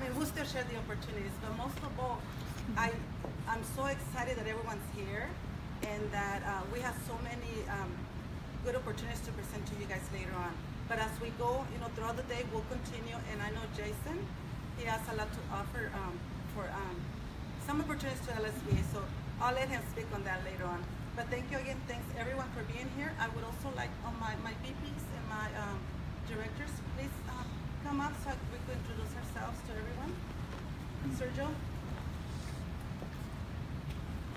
mean, we still share the opportunities, but most of all, I'm so excited that everyone's here and that we have so many good opportunities to present to you guys later on. But as we go, throughout the day, we'll continue, and I know Jason, he has a lot to offer for some opportunities to LSBA, so I'll let him speak on that later on. But thank you again. Thanks everyone for being here. I would also like my VPs and my directors, please come up so we can introduce ourselves to everyone. Sergio,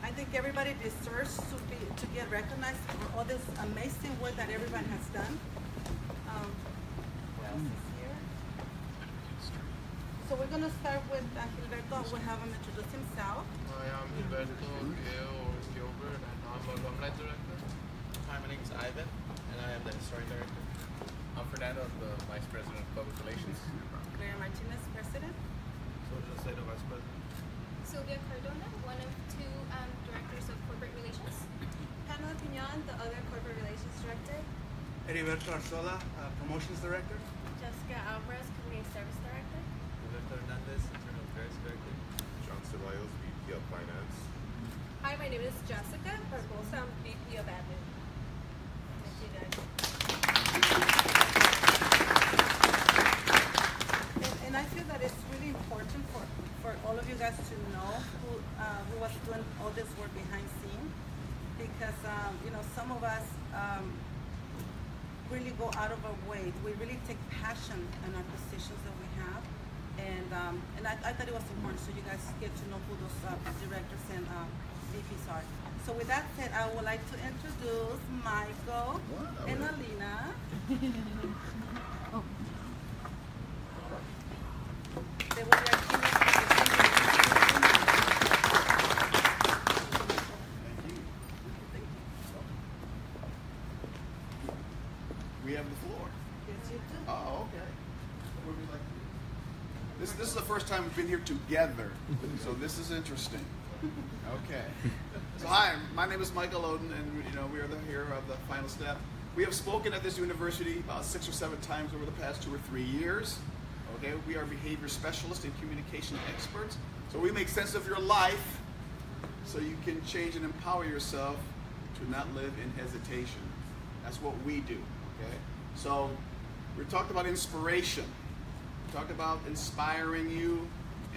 I think everybody deserves to get recognized for all this amazing work that everyone has done. Who else is here? So we're going to start with Gilberto. We'll have him introduce himself. Hi, I'm Gilberto Gilbert, and I'm a alumni director. Hi, my name is Ivan, and I am the historian director. I'm Fernando, I'm the Vice President of Public Relations. Claire Martinez, President. Jose, the Vice President. Sylvia Cardona, one of two directors of corporate relations. Pamela Pignon, the other corporate relations director. Heriberto Arzola, promotions director. Jessica Alvarez, community service director. Roberto Hernandez, internal affairs director. John Ceballos, VP of Finance. Hi, my name is Jessica Barbosa, I'm VP of admin. Thank you, guys. And I feel that it's really important for all of you guys to know who was doing all this work behind scenes, because some of us really go out of our way. We really take passion in our positions that we have, and I thought it was important so you guys get to know who those directors and VPs are. So with that said, I would like to introduce Michael and Alina. They will be our keynote We have the floor. Yes, you do. Oh, okay. What would we like to do? This is the first time we've been here together, so this is interesting. Okay. So hi, my name is Michel Odent, and we are here of the final step. We have spoken at this university about 6 or 7 times over the past 2 or 3 years. Okay, we are behavior specialists and communication experts. So we make sense of your life so you can change and empower yourself to not live in hesitation. That's what we do. Okay? So we talked about inspiration. We talked about inspiring you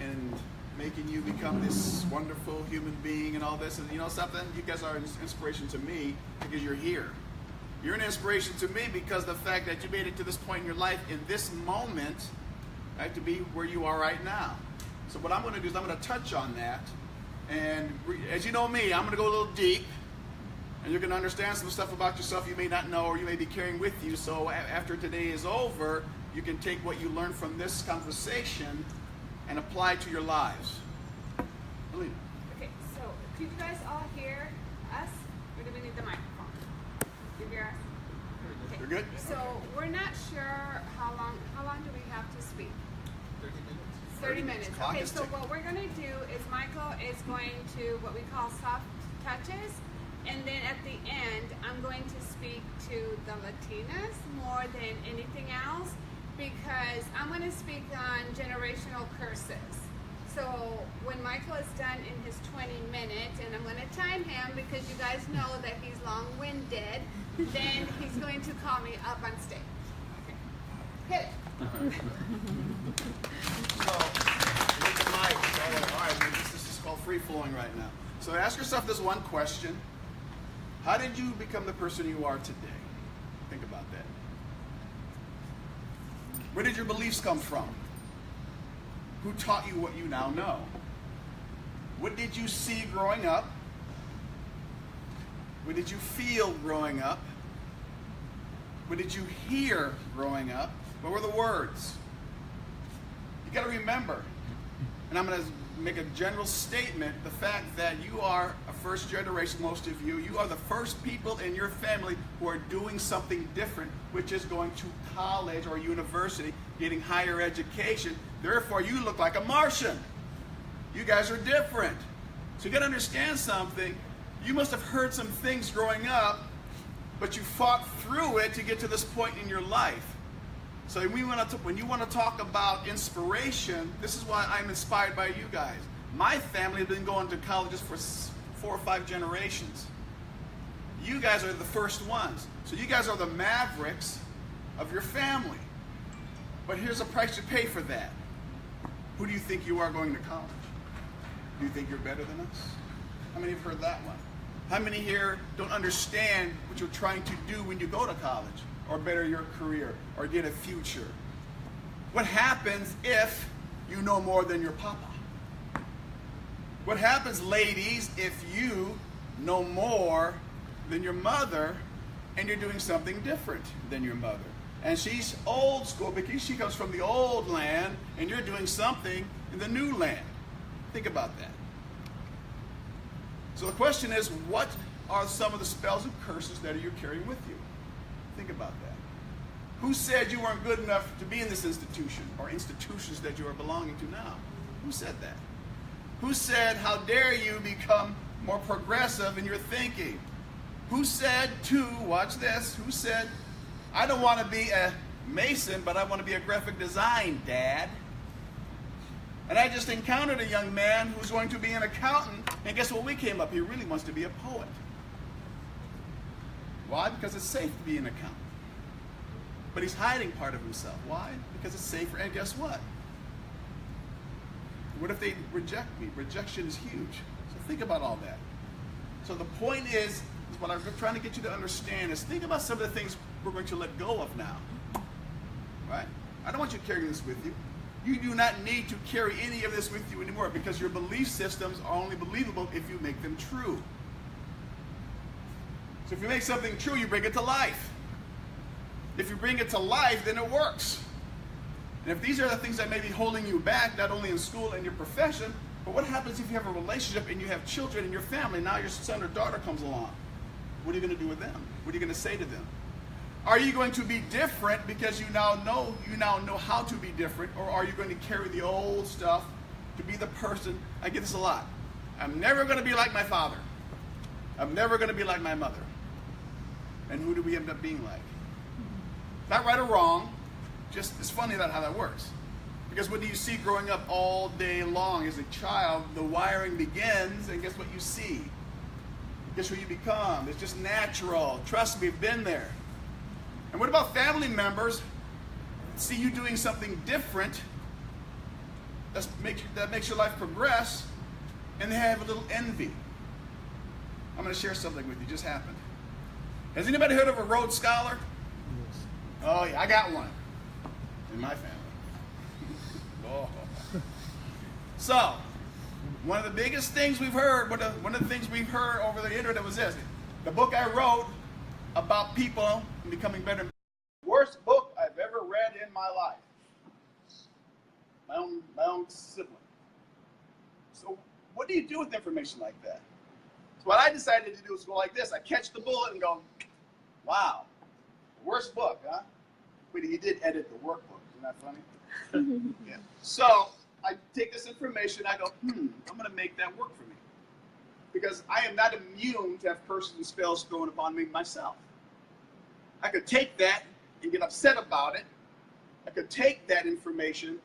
and making you become this wonderful human being and all this. And you know something? You guys are an inspiration to me because you're here. You're an inspiration to me because of the fact that you made it to this point in your life in this moment, right, to be where you are right now. So what I'm going to do is I'm going to touch on that. And as you know me, I'm going to go a little deep. And you're going to understand some stuff about yourself you may not know or you may be carrying with you. So after today is over, you can take what you learned from this conversation and apply it to your lives. Alina. Okay, so if you guys all hear us, we're going to need the microphone. You hear us? Okay. You're good? So we're not sure how long do we have to speak? 30 minutes. 30 minutes. Clock Okay, is so ticking. what we're going to do is Michael is going to what we call soft touches. And then at the end, I'm going to speak to the Latinas more than anything else because I'm going to speak on generational curses. So when Michael is done in his 20 minutes, and I'm going to time him because you guys know that he's long-winded, then he's going to call me up on stage. Okay. Hit it. So, with the mic. All right, this is called free-flowing right now. So ask yourself this one question. How did you become the person you are today? Think about that. Where did your beliefs come from? Who taught you what you now know? What did you see growing up? What did you feel growing up? What did you hear growing up? What were the words? You got to remember, and I'm going to make a general statement, the fact that you are a first generation, most of you are the first people in your family who are doing something different, which is going to college or university, getting higher education. Therefore, you look like a Martian. You guys are different. So you got to understand something. You must have heard some things growing up, but you fought through it to get to this point in your life. So when you want to talk about inspiration, this is why I'm inspired by you guys. My family has been going to colleges for 4 or 5 generations. You guys are the first ones. So you guys are the mavericks of your family. But here's a price you pay for that. Who do you think you are going to college? Do you think you're better than us? How many have heard that one? How many here don't understand what you're trying to do when you go to college, or better your career, or get a future? What happens if you know more than your papa? What happens, ladies, if you know more than your mother and you're doing something different than your mother? And she's old school because she comes from the old land and you're doing something in the new land. Think about that. So the question is, what are some of the spells and curses that you're carrying with you? Think about that. Who said you weren't good enough to be in this institution or institutions that you are belonging to now? Who said that? Who said, how dare you become more progressive in your thinking? Who said watch this, who said, I don't want to be a mason, but I want to be a graphic design, Dad? And I just encountered a young man who's going to be an accountant, and guess what we came up? He really wants to be a poet. Why? Because it's safe to be an accountant. But he's hiding part of himself. Why? Because it's safer, and guess what? What if they reject me? Rejection is huge. So think about all that. So the point is what I'm trying to get you to understand is think about some of the things we're going to let go of now. Right? I don't want you carrying this with you. You do not need to carry any of this with you anymore because your belief systems are only believable if you make them true. So if you make something true, you bring it to life. If you bring it to life, then it works. And if these are the things that may be holding you back, not only in school and your profession, but what happens if you have a relationship and you have children in your family? Now your son or daughter comes along. What are you going to do with them? What are you going to say to them? Are you going to be different because you now know how to be different, or are you going to carry the old stuff to be the person? I get this a lot. I'm never going to be like my father. I'm never going to be like my mother. And who do we end up being like? Not right or wrong. Just it's funny about how that works. Because what do you see growing up all day long as a child? The wiring begins, and guess what you see? Guess who you become? It's just natural. Trust me, we've been there. And what about family members? See you doing something different that makes your life progress, and they have a little envy. I'm going to share something with you. It just happened. Has anybody heard of a Rhodes Scholar? Yes. Oh yeah, I got one in my family. Oh. So, one of the biggest things we've heard, one of the things we've heard over the internet was this. The book I wrote about people becoming better. Worst book I've ever read in my life. My own sibling. So what do you do with information like that? So what I decided to do was go like this. I catch the bullet and go, wow, worst book, huh? Wait, he did edit the workbook. Isn't that funny? Yeah. So I take this information, I go, I'm going to make that work for me. Because I am not immune to have curses and spells thrown upon me myself. I could take that and get upset about it. I could take that information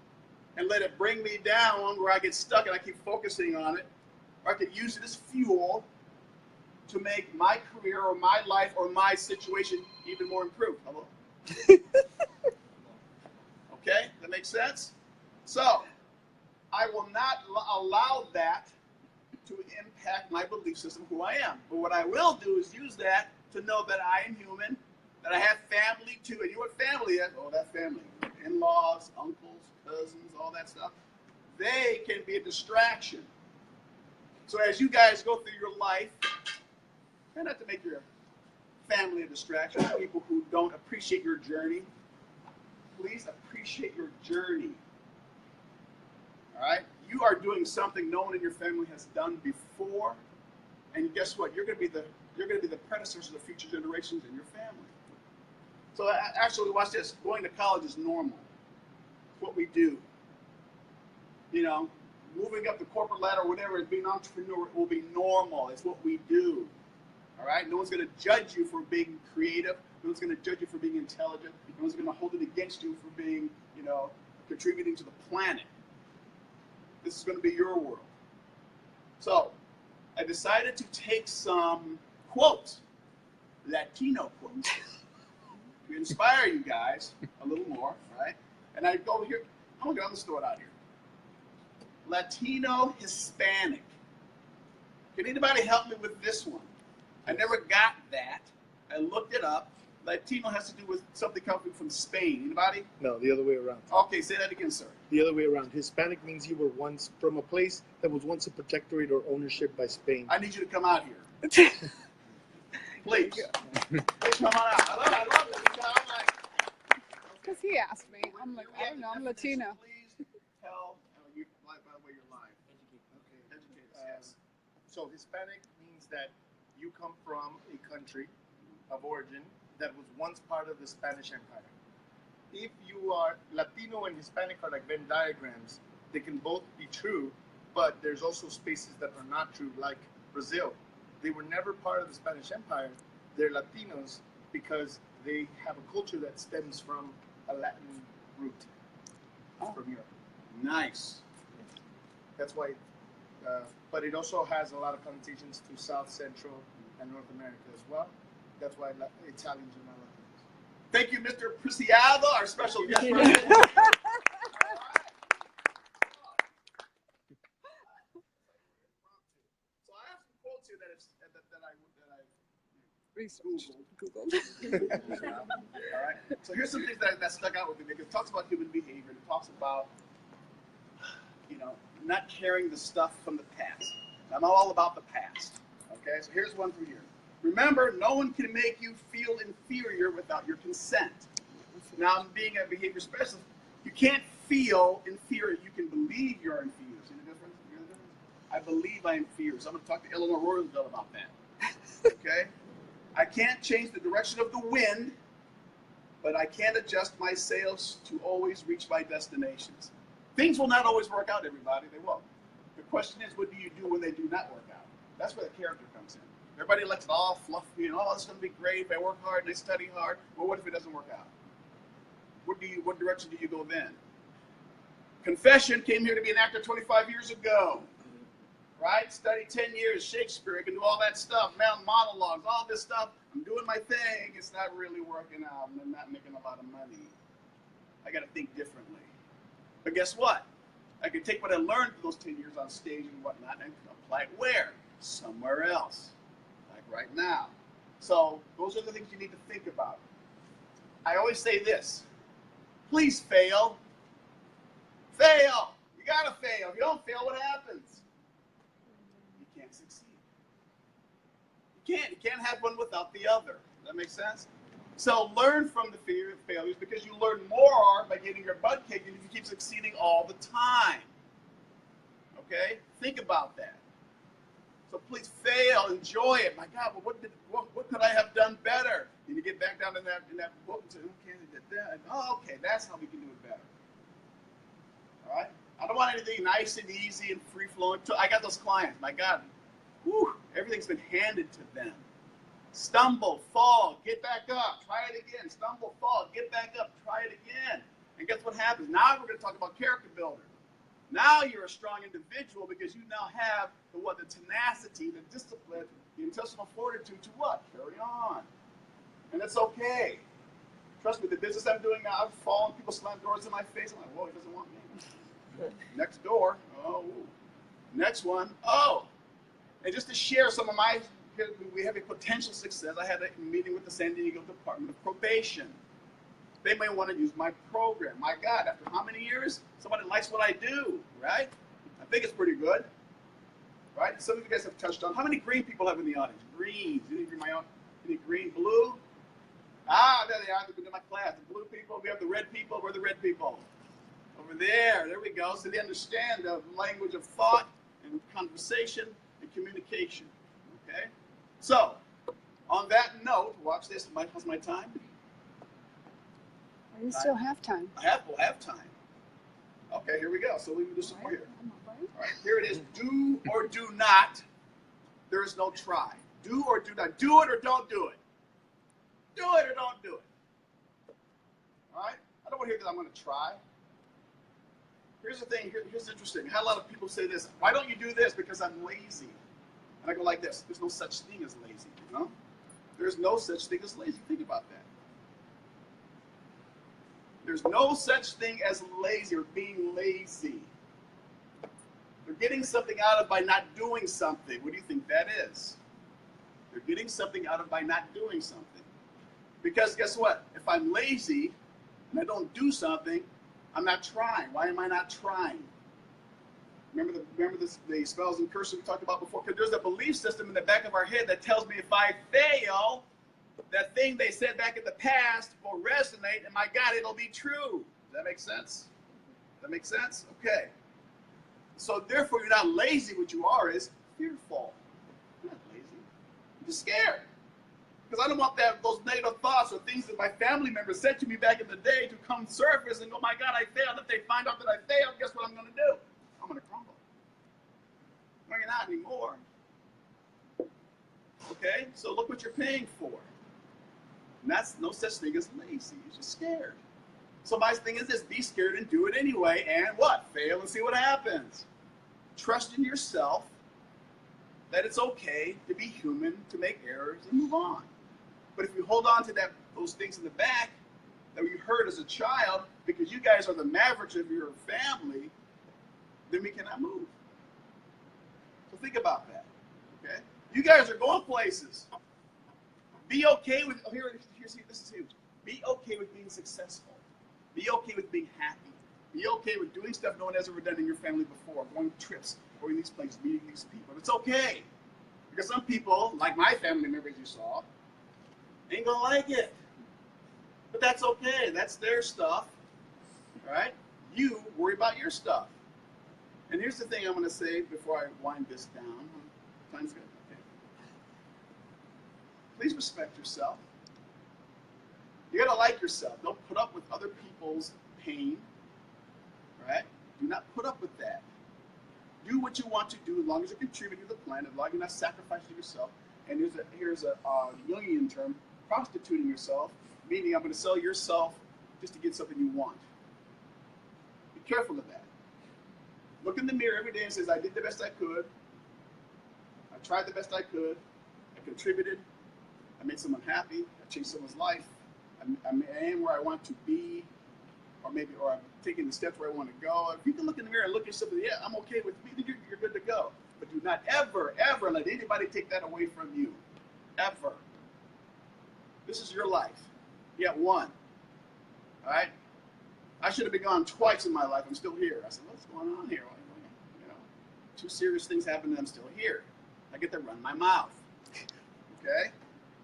and let it bring me down where I get stuck and I keep focusing on it. Or I could use it as fuel to make my career or my life or my situation even more improved. Hello? Okay, that makes sense? So, I will not allow that to impact my belief system, who I am. But what I will do is use that to know that I am human, that I have family too. And you know what family is? Oh, that family. In-laws, uncles, cousins, all that stuff. They can be a distraction. So as you guys go through your life, try not to make your family a distraction. People who don't appreciate your journey. Please appreciate your journey. All right? You are doing something no one in your family has done before, and guess what? You're going to be the predecessors of future generations in your family. So actually, watch this. Going to college is normal. It's what we do. You know, moving up the corporate ladder, or whatever, being an entrepreneur will be normal. It's what we do. All right? No one's going to judge you for being creative No one's going to judge you for being intelligent. No one's going to hold it against you for being, contributing to the planet. This is going to be your world. So, I decided to take some quotes, Latino quotes, to inspire you guys a little more, right? And I go here. I'm going to throw it out here. Latino Hispanic. Can anybody help me with this one? I never got that. I looked it up. Latino has to do with something coming from Spain. Anybody? No, the other way around. Okay, say that again, sir. The other way around. Hispanic means you were once from a place that was once a protectorate or ownership by Spain. I need you to come out here. Please. Please come on out. I love it. Because he asked me. I'm like, I don't know, I'm Latino. Please tell, by the way, you're live. Okay, educate us, yes. So Hispanic means that you come from a country of origin that was once part of the Spanish Empire. If you are Latino and Hispanic are like Venn diagrams, they can both be true, but there's also spaces that are not true, like Brazil. They were never part of the Spanish Empire. They're Latinos because they have a culture that stems from a Latin root from Europe. Nice. That's why, but it also has a lot of connotations to South, Central, and North America as well. That's why Italians are not Latinos. Thank you, Mr. Preciado, our special guest. So I have some quotes here that I Googled. All right. So here's some things that stuck out with me because it talks about human behavior. It talks about, not carrying the stuff from the past. I'm all about the past. Okay. So here's one for you. Remember, no one can make you feel inferior without your consent. Now, being a behavior specialist, you can't feel inferior. You can believe you're inferior. See the difference? I believe I'm inferior. So I'm going to talk to Eleanor Roosevelt about that. Okay? I can't change the direction of the wind, but I can adjust my sails to always reach my destinations. Things will not always work out, everybody. They won't. The question is, what do you do when they do not work out? That's where the character comes in. Everybody lets it all fluffy and it's going to be great if I work hard and I study hard. Well, what if it doesn't work out? What direction do you go then? Confession, came here to be an actor 25 years ago. Right? Studied 10 years, Shakespeare, I can do all that stuff, monologues, all this stuff. I'm doing my thing. It's not really working out. I'm not making a lot of money. I got to think differently. But guess what? I can take what I learned for those 10 years on stage and whatnot and apply it where? Somewhere else. Like right now. So those are the things you need to think about. I always say this. Please fail. Fail. You got to fail. If you don't fail, what happens? You can't succeed. You can't have one without the other. Does that make sense? So learn from the fear of failures because you learn more by getting your butt kicked if you keep succeeding all the time. Okay? Think about that. So please fail, enjoy it. My God, well, what could I have done better? And you get back down in that book and say, okay, I did that. Oh, okay, that's how we can do it better. All right? I don't want anything nice and easy and free-flowing. I got those clients. My God, everything's been handed to them. Stumble, fall, get back up, try it again. Stumble, fall, get back up, try it again. And guess what happens? Now we're going to talk about character builder. Now you're a strong individual because you now have the tenacity, the discipline, the intestinal fortitude to what? Carry on. And it's okay. Trust me, the business I'm doing now, I've fallen, people slam doors in my face. I'm like, whoa, he doesn't want me. Next door. Oh. Next one. Oh. And just to share some of we have a potential success. I had a meeting with the San Diego Department of Probation. They may want to use my program. My God, after how many years? Somebody likes what I do, right? I think it's pretty good, right? Some of you guys have touched on. How many green people have in the audience? Greens. Any green, blue? There they are. They've been in my class. The blue people. We have the red people. We're the red people. Over there. There we go. So they understand the language of thought and conversation and communication. Okay? So, on that note, watch this. How's my time? You still have time. We'll have time. Okay, here we go. So we can do some more here. All right, here it is. Do or do not. There is no try. Do or do not. Do it or don't do it. do it or don't do it. All right? I don't want to hear that I'm going to try. Here's the thing. Here's interesting. I had a lot of people say this. Why don't you do this? Because I'm lazy. And I go like this. There's no such thing as lazy, you know? There's no such thing as lazy. Think about that. There's no such thing as lazy or being lazy. They're getting something out of by not doing something. What do you think that is? They're getting something out of by not doing something. Because guess what? If I'm lazy and I don't do something, I'm not trying. Why am I not trying? Remember the spells and curses we talked about before? Because there's a belief system in the back of our head that tells me if I fail, that thing they said back in the past will resonate, and my God, it'll be true. Does that make sense? Does that make sense? Okay. So therefore, you're not lazy. What you are is fearful. You're not lazy. You're just scared. Because I don't want those negative thoughts or things that my family members said to me back in the day to come surface and go, my God, I failed. If they find out that I failed, guess what I'm going to do? I'm going to crumble. No, you're not anymore. Okay? So look what you're paying for. And that's no such thing as lazy. You're just scared. So my thing is this, be scared and do it anyway, and what? Fail and see what happens. Trust in yourself that it's okay to be human, to make errors, and move on. But if you hold on to those things in the back that you heard as a child, because you guys are the mavericks of your family, then we cannot move. So think about that. Okay? You guys are going places. Be okay with, this is huge. Be okay with being successful. Be okay with being happy. Be okay with doing stuff no one has ever done in your family before, going trips, going these places, meeting these people. It's okay. Because some people, like my family members you saw, ain't gonna like it. But that's okay. That's their stuff. All right? You worry about your stuff. And here's the thing I'm going to say before I wind this down. Time's good. Okay. Please respect yourself. You got to like yourself. Don't put up with other people's pain. All right? Do not put up with that. Do what you want to do as long as you're contributing to the plan, as long as you're not sacrificing yourself. And here's a Jungian term, prostituting yourself, meaning I'm going to sell yourself just to get something you want. Be careful of that. Look in the mirror every day and says, I did the best I could. I tried the best I could. I contributed. I made someone happy. I changed someone's life. I am where I want to be. Or I'm taking the steps where I want to go. If you can look in the mirror and look at something, yeah, I'm okay with me, then you're good to go. But do not ever, ever let anybody take that away from you. Ever. This is your life. You got one. All right? I should have been gone twice in my life. I'm still here. I said, what's going on here? You know, two serious things happened and I'm still here. I get to run my mouth. Okay?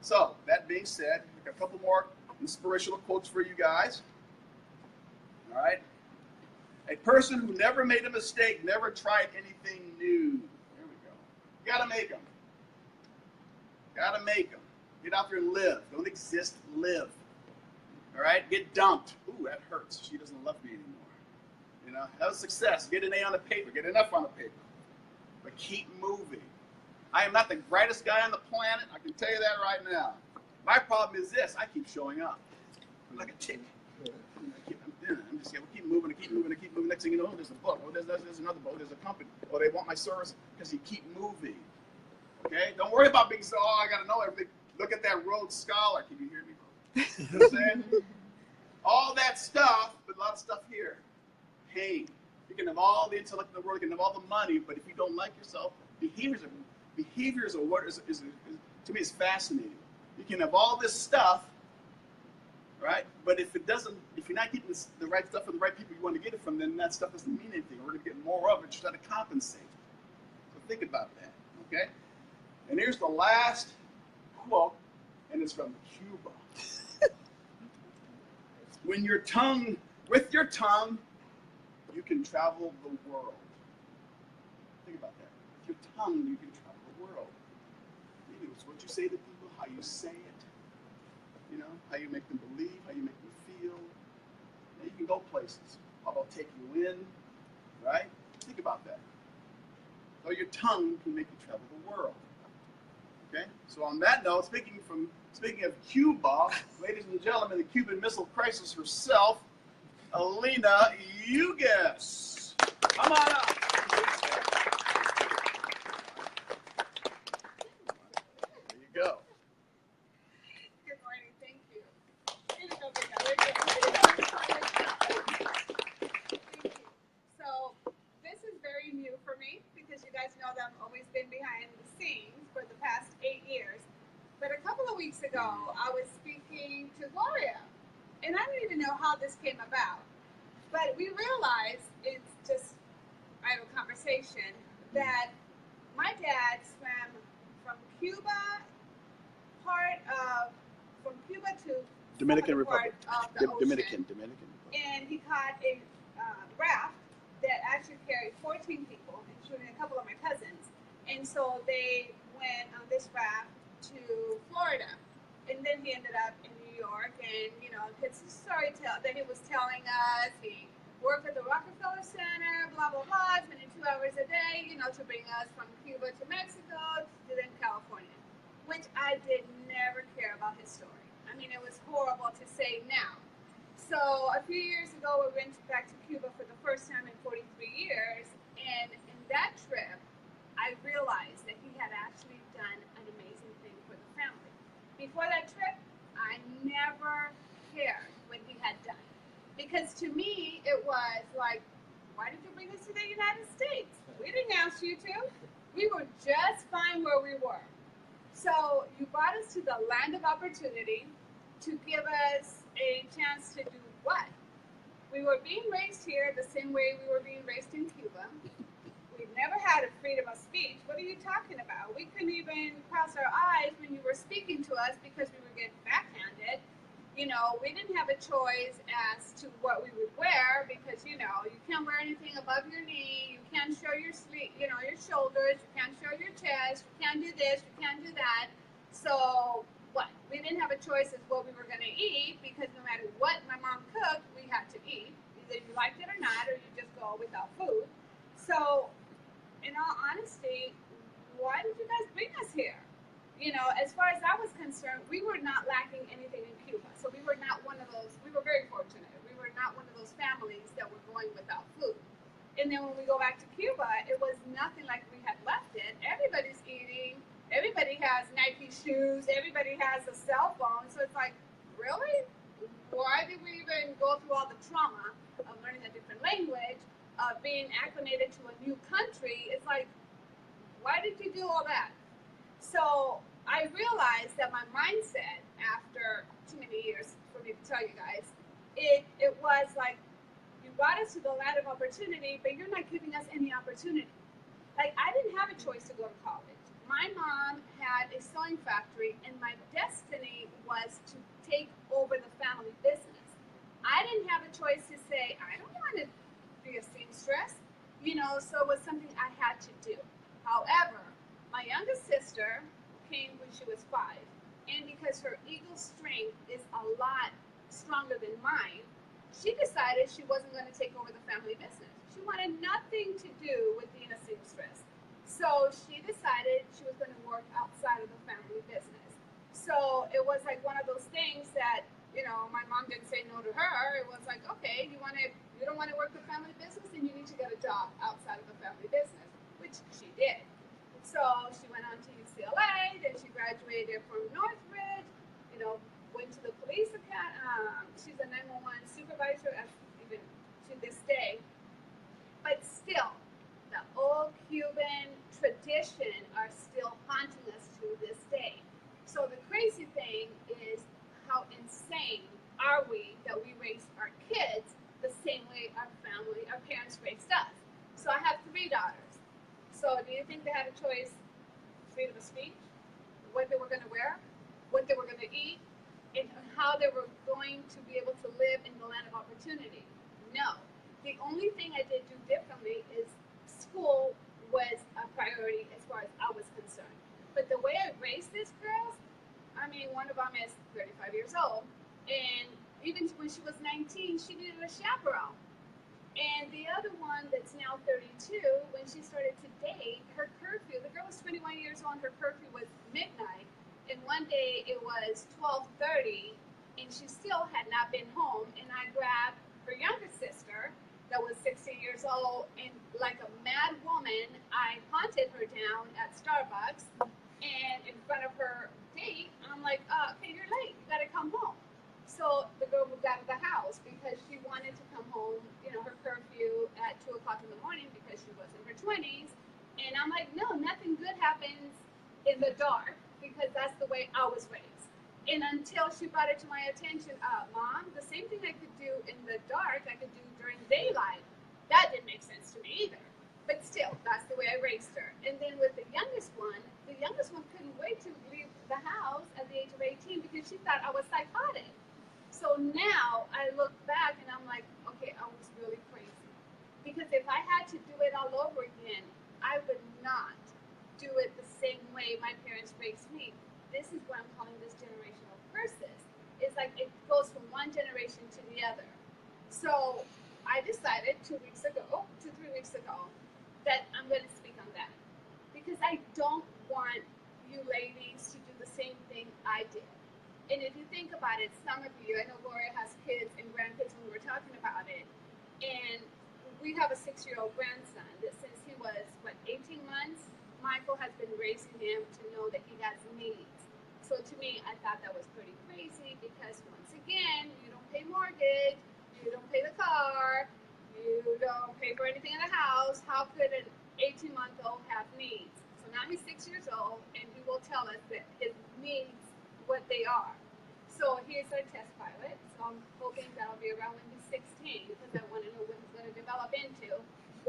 So, that being said, a couple more inspirational quotes for you guys. All right? A person who never made a mistake never tried anything new. There we go. You gotta make them. Gotta make them. Get out there and live. Don't exist, live. All right? Get dumped. Ooh, that hurts. She doesn't love me anymore. You know, have a success. Get an A on the paper. Get an F on the paper. But keep moving. I am not the brightest guy on the planet. I can tell you that right now. My problem is this. I keep showing up. I'm like a tick. I'm just saying, we'll keep moving and keep moving and keep moving. Next thing you know, there's a book. Oh, there's another book. There's a company. Oh, they want my service because you keep moving. Okay? Don't worry about being so, I got to know everything. Look at that Rhodes Scholar. Can you hear me? You know what I'm saying? All that stuff, but a lot of stuff here. Pain. You can have all the intellect in the world. You can have all the money, but if you don't like yourself, behaviors are what is to me is fascinating. You can have all this stuff, right? But if you're not getting the right stuff from the right people you want to get it from, then that stuff doesn't mean anything. We're going to get more of it, just try to compensate. So think about that, okay? And here's the last quote, and it's from Cuba. With your tongue, you can travel the world. Think about that. With your tongue, you can travel the world. Maybe it's what you say to people, how you say it. You know, how you make them believe, how you make them feel. Now you can go places. How about take you in, right? Think about that. So your tongue can make you travel the world. Okay. So on that note, speaking of Cuba, ladies and gentlemen, the Cuban Missile Crisis herself, Alina Yugas. Come on up. There you go. Good morning. Thank you. Here we go, Thank you. So this is very new for me because you guys know that I've always been behind the scenes for the past 8 years. But a couple of weeks ago, I was speaking to Gloria, and I don't even know how this came about. But we realized, it's just, I have a conversation, that my dad swam from Cuba to Dominican some other Republic. part of the ocean. Dominican Republic. And he caught a raft that actually carried 14 people, including a couple of my cousins. And so they went on this raft to Florida. And then he ended up in New York, and, you know, it's a story that he was telling us. He worked at the Rockefeller Center, blah, blah, blah, spending 2 hours a day, you know, to bring us from Cuba to Mexico to then California, which I did never care about his story. I mean, it was horrible to say now. So a few years ago, we went back to Cuba for the first time in 43 years, and in that trip, I realized that he had actually done an amazing thing for the family. Before that trip, I never cared what he had done. Because to me, it was like, why did you bring us to the United States? We didn't ask you to. We were just fine where we were. So you brought us to the land of opportunity to give us a chance to do what? We were being raised here the same way we were being raised in Cuba. We've never had a freedom of speech. What are you talking about? We couldn't even cross our eyes when you were speaking to us because we were getting backhanded. You know, we didn't have a choice as to what we would wear because, you know, you can't wear anything above your knee. You can't show your your shoulders. You can't show your chest. You can't do this. You can't do that. So what? We didn't have a choice as what we were going to eat because no matter what my mom cooked, we had to eat. Either you liked it or not, or you just go without food. So, in all honesty, why did you guys bring us here? You know, as far as I was concerned, we were not lacking anything in Cuba. So we were not one of those, we were very fortunate. We were not one of those families that were going without food. And then when we go back to Cuba, it was nothing like we had left it. Everybody's eating. Everybody has Nike shoes. Everybody has a cell phone. So it's like, really? Why did we even go through all the trauma of learning a different language, of being acclimated to a new country? It's like, why did you do all that? So I realized that my mindset, after too many years for me to tell you guys, it was like, you brought us to the land of opportunity, but you're not giving us any opportunity. Like, I didn't have a choice to go to college. My mom had a sewing factory, and my destiny was to take over the family business. I didn't have a choice to say, I don't want to be a seamstress, you know, so it was something I had to do. However, my youngest sister came when she was 5, and because her ego strength is a lot stronger than mine, she decided she wasn't going to take over the family business. She wanted nothing to do with being a seamstress. So she decided she was going to work outside of the family business. So it was like one of those things that, you know, my mom didn't say no to her. It was like, okay, you don't want to work the family business, then you need to get a job outside of the family business, which she did. So she went on to UCLA, then she graduated from Northridge, you know, went to the police academy. She's a 911 supervisor even to this day. But still, the old Cuban tradition are still haunting us to this day. So the crazy thing is how insane are we that we raise our kids the same way our parents raised us. So I have 3 daughters. So do you think they had a choice? Freedom of speech, what they were going to wear, what they were going to eat, and how they were going to be able to live in the land of opportunity? No. The only thing I did do differently is school was a priority as far as I was concerned. But the way I raised these girls, I mean, one of them is 35 years old, and even when she was 19, she needed a chaperone. And the other one that's now 32, when she started to date, her curfew, the girl was 21 years old phone, her curfew was midnight, and one day it was 12:30, and she still had not been home. And I grabbed her younger sister, that was 16 years old, and like a mad woman, I hunted her down at Starbucks, and in front of her date, I'm like, okay, you're late. You gotta come home. So the girl moved out of the house because she wanted to come home, her curfew at 2 o'clock in the morning because she was in her 20s. And I'm like, no, nothing good happens in the dark because that's the way I was raised. And until she brought it to my attention, Mom, the same thing I could do in the dark, I could do during daylight. That didn't make sense to me either. But still, that's the way I raised her. And then with the youngest one couldn't wait to leave the house at the age of 18 because she thought I was psychotic. So now I look back and I'm like, okay, I was really crazy. Because if I had to do it all over again, I would not do it the same way my parents raised me. This is what I'm calling this generational curses. It's like it goes from one generation to the other. So I decided 2 weeks ago, 3 weeks ago, that I'm going to speak on that. Because I don't want you ladies to do the same thing I did. And if you think about it, some of you, I know Gloria has kids and grandkids when we were talking about it, and we have a 6-year-old grandson that since he was, 18 months, Michael has been raising him to know that he has needs. So to me, I thought that was pretty crazy because once again, you don't pay mortgage, you don't pay the car, you don't pay for anything in the house. How could an 18-month-old have needs? So now he's 6 years old, and he will tell us that his needs, what they are. So he's our test pilot. So I'm hoping that'll be around when he's 16 because I want to know what he's going to develop into.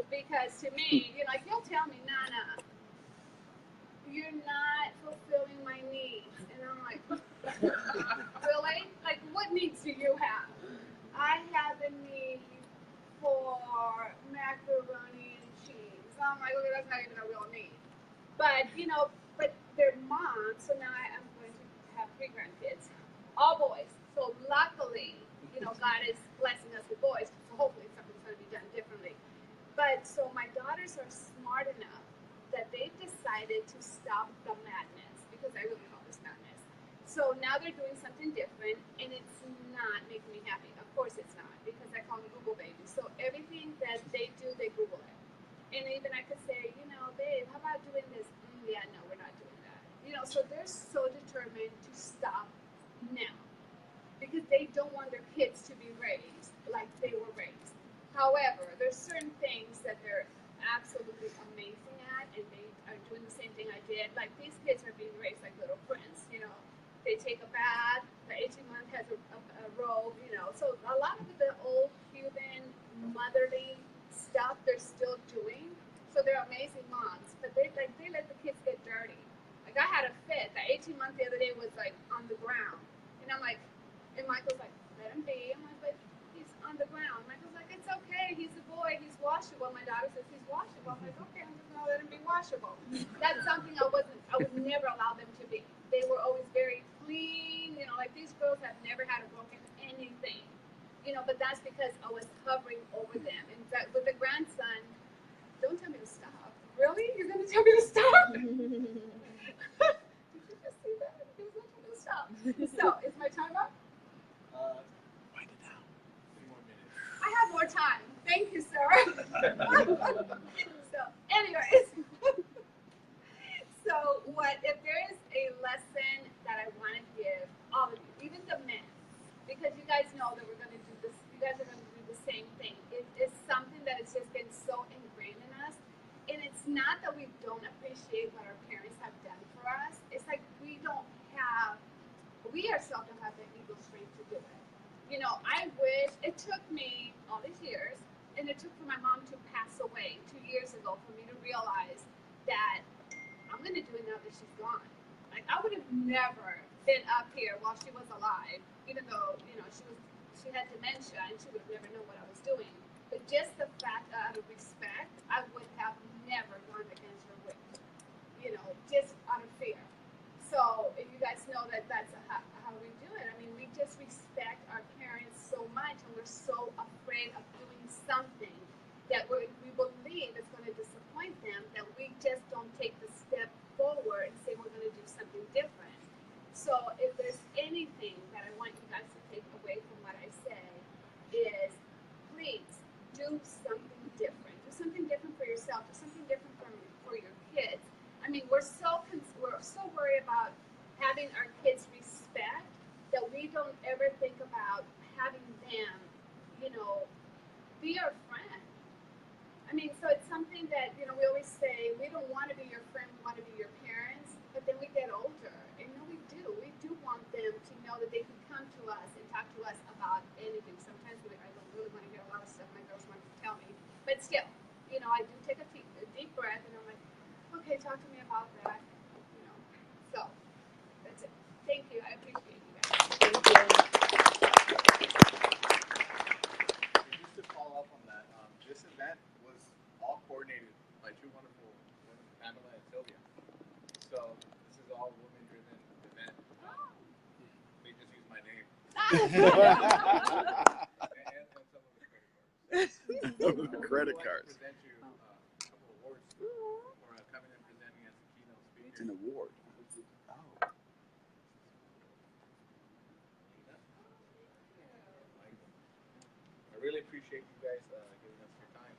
Because to me, like he'll tell me, Nana, you're not fulfilling my needs. And I'm like, really? Like, what needs do you have? I have a need for macaroni and cheese. I'm like, okay, that's not even a real need. But, but they're moms, so now I'm going to have 3 grandkids, all boys. So luckily, God is blessing us with boys, so hopefully something's going to be done differently. But so my daughters are smart enough that they've decided to stop the madness, because I really call this madness. So now they're doing something different, and it's not making me happy. Of course it's not, because I call them Google babies. So everything that they do, they Google it. And even I could say, babe, how about doing this? Yeah, no, we're not doing that. So they're so determined to stop now because they don't want their kids to be raised like they were raised. However, there's certain things that they're absolutely amazing at, and they are doing the same thing I did. Like these kids are being raised like little prince. They take a bath. The 18-month has a robe. So a lot of the old Cuban motherly stuff they're still doing. So they're amazing moms, but they let the kids get dirty. Like I had a fit. The 18-month the other day was like on the ground, and I'm like, and Michael's like, let him be. I'm like, but he's on the ground. Michael's like, it's okay. He's a boy. He's washable. My daughter says he's washable. I'm like, okay, I'm just gonna let him be washable. That's something I would never allow them to be. They were always very clean. Like these girls have never had a broken anything. But that's because I was hovering over them. And with the grandson, don't tell me to stop. Really? You're going to tell me to stop? Did you just see that? He was going to tell me to stop. So, is my time up? Wind it down. 3 more minutes. I have more time. Thank you, sir. So, anyways. So, if there is a lesson that I want to give all of you, even the men, because you guys know that we're going to do this, you guys are going to do the same thing. It's something that has just been so ingrained in us. And it's not that we don't appreciate what our parents have done for us. It's like we ourselves don't have the ego strength to do it. I wish, it took me all these years, and it took for my mom to pass away 2 years ago for me to realize that I'm going to do it now that she's gone. Like, I would have never been up here while she was alive, even though, she had dementia and she would have never known what I was doing. But just the fact that out of respect, I would have never gone against her will, just out of fear. So if you guys know that that's how we do it, I mean, we just respect our parents so much, and we're so afraid of doing something that we believe is going to disappoint them, that we just don't take the step forward and yourself, do something different for your kids. I mean, we're so worried about having our kids respect that we don't ever think about having them, you know, be our friend. I mean, so it's something that, you know, we always say, we don't want to be your friend, we want to be your parents, but then we get older, and no, we do. We do want them to know that they can come to us and talk to us about anything. Sometimes I don't really want to hear a lot of stuff my girls want to tell me, but still, you know, I do take a deep breath, and I'm like, okay, talk to me about that, you know. So, that's it. Thank you. I appreciate you guys. Thank you. Just to follow up on that, this event was all coordinated by two wonderful women, Pamela and Sylvia. So this is all women-driven event. They just use my name. and some of the credit cards. Credit cards. Present you a couple of awards for coming and presenting as a keynote speaker. It's an award. I really appreciate you guys giving us your time.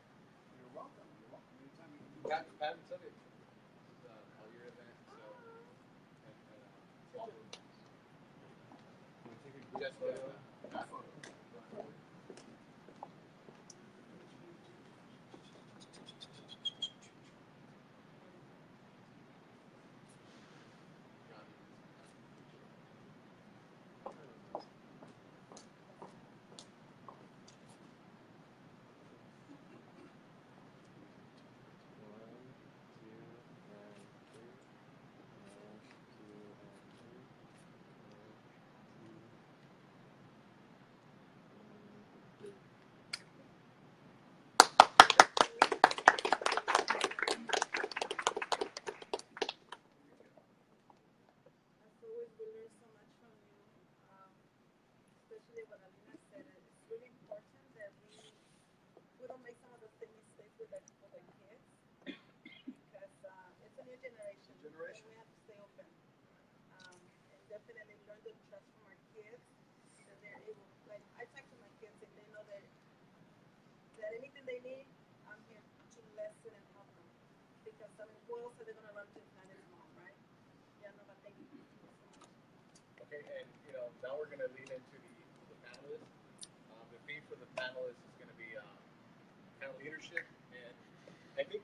You're welcome. You're welcome. Anytime you can. Pat and Sylvia, this is all your event, so you guys photo. As always, we learn so much from you, especially what Alina said. It's really important that we don't make some of the same mistakes with the kids because it's a new generation. And we have to stay open and definitely learn to trust from our kids. That they're able, like I talk to my kids and they know that anything they need, I'm here to listen and help them. Because I mean, who else are they gonna run to if not his mom, right? Yeah, no, but thank you so much. Okay, and you know, now we're going to lead into the panelists. The theme for the panelists is going to be kind of leadership, and I think